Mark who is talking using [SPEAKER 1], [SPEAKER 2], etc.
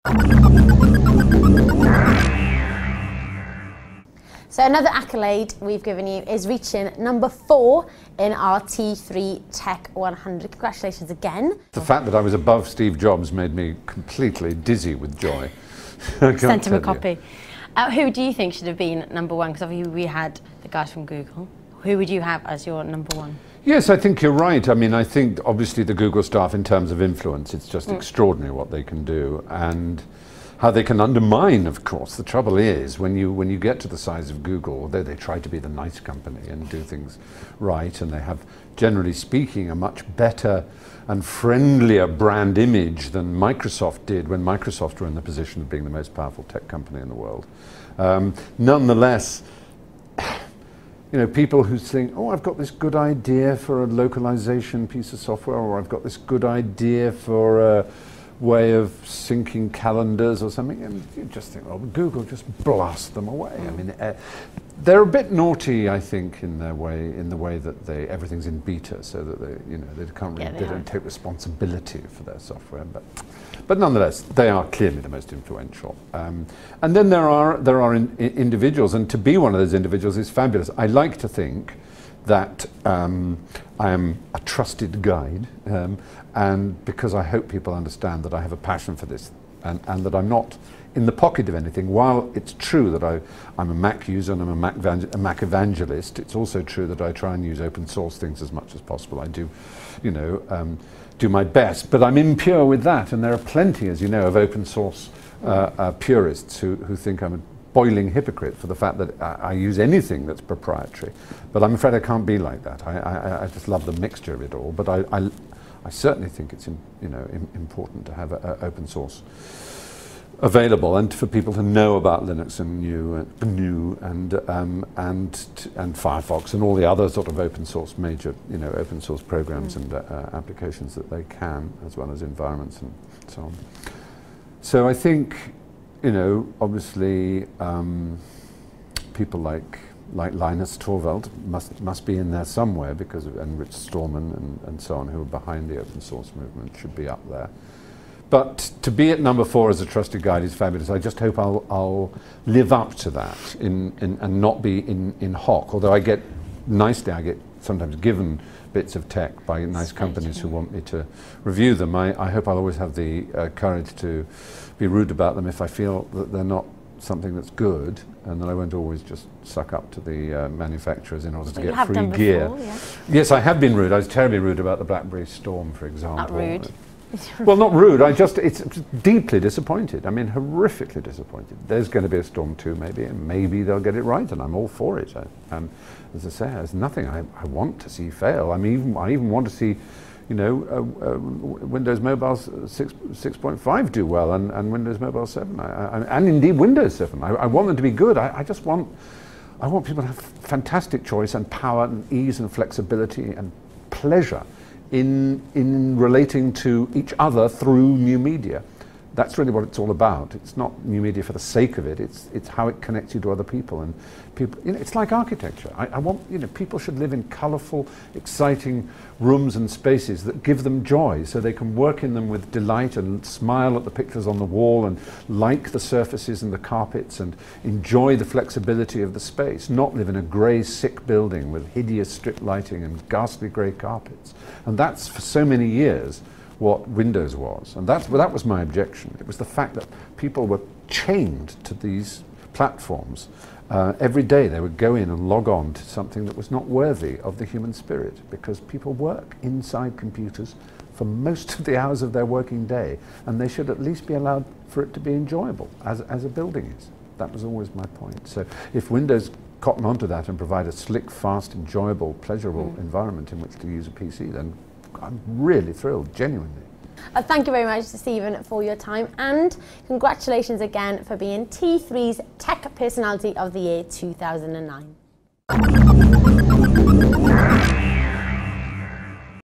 [SPEAKER 1] So another accolade we've given you is reaching number 4 in our T3 Tech 100. Congratulations again.
[SPEAKER 2] The fact that I was above Steve Jobs made me completely dizzy with joy.
[SPEAKER 1] Sent him a copy. Who do you think should have been number 1? Because obviously we had the guys from Google. Who would you have as your number 1?
[SPEAKER 2] Yes, I think you're right. I mean, I think obviously the Google staff, in terms of influence, it's just extraordinary what they can do and how they can undermine, of course. The trouble is, when you get to the size of Google, although they try to be the nice company and do things right, and they have, generally speaking, a much better and friendlier brand image than Microsoft did when Microsoft were in the position of being the most powerful tech company in the world. Nonetheless, you know, people who think, oh, I've got this good idea for a localization piece of software, or I've got this good idea for a way of syncing calendars or something, and you just think, well, Google just blast them away. I mean, they're a bit naughty, I think, in the way that everything's in beta, so that they can't really, they don't take responsibility for their software. But nonetheless, they are clearly the most influential. And then there are individuals, and to be one of those individuals is fabulous. I like to think that I am a trusted guide, and because I hope people understand that I have a passion for this, and that I'm not in the pocket of anything. While it's true that I'm a Mac user and I'm a Mac evangelist, it's also true that I try and use open source things as much as possible. I do, do my best, but I'm impure with that, and there are plenty, as you know, of open source purists who think I'm a boiling hypocrite for the fact that I use anything that's proprietary. But I'm afraid I can't be like that. I just love the mixture of it all. But I certainly think it's important to have open source available, and for people to know about Linux and GNU and Firefox and all the other sort of open source major open source programs and applications that they can, as well as environments and so on. So I think, obviously people like Linus Torvald must be in there somewhere, and Rich Stallman and so on, who are behind the open source movement, should be up there. But to be at number 4 as a trusted guide is fabulous. I just hope I'll live up to that and not be in hock. Although I get sometimes given bits of tech by nice companies who want me to review them. I hope I'll always have the courage to be rude about them if I feel that they're not something that's good, and that I won't always just suck up to the manufacturers in order to get free gear. Before, yeah. Yes, I have been rude. I was terribly rude about the BlackBerry Storm, for example.
[SPEAKER 1] Not rude.
[SPEAKER 2] Well, not rude. it's deeply disappointed. I mean, horrifically disappointed. There's going to be a Storm 2 maybe, and maybe they'll get it right, and I'm all for it. As I say, there's nothing I want to see fail. I even want to see, Windows Mobile 6.5 do well, and Windows Mobile 7, and indeed Windows 7. I want them to be good. I want people to have fantastic choice and power and ease and flexibility and pleasure in relating to each other through new media. That's really what it's all about. It's not new media for the sake of it. It's how it connects you to other people. And people, it's like architecture. I want, people should live in colourful, exciting rooms and spaces that give them joy, so they can work in them with delight and smile at the pictures on the wall and like the surfaces and the carpets and enjoy the flexibility of the space. Not live in a grey, sick building with hideous strip lighting and ghastly grey carpets. And that's, for so many years, what Windows was. And that was my objection. It was the fact that people were chained to these platforms. Every day they would go in and log on to something that was not worthy of the human spirit, because people work inside computers for most of the hours of their working day, and they should at least be allowed for it to be enjoyable, as a building is. That was always my point. So if Windows cotton onto that and provide a slick, fast, enjoyable, pleasurable environment in which to use a PC, then I'm really thrilled, genuinely.
[SPEAKER 1] Thank you very much, Stephen, for your time, and congratulations again for being T3's Tech Personality of the Year 2009.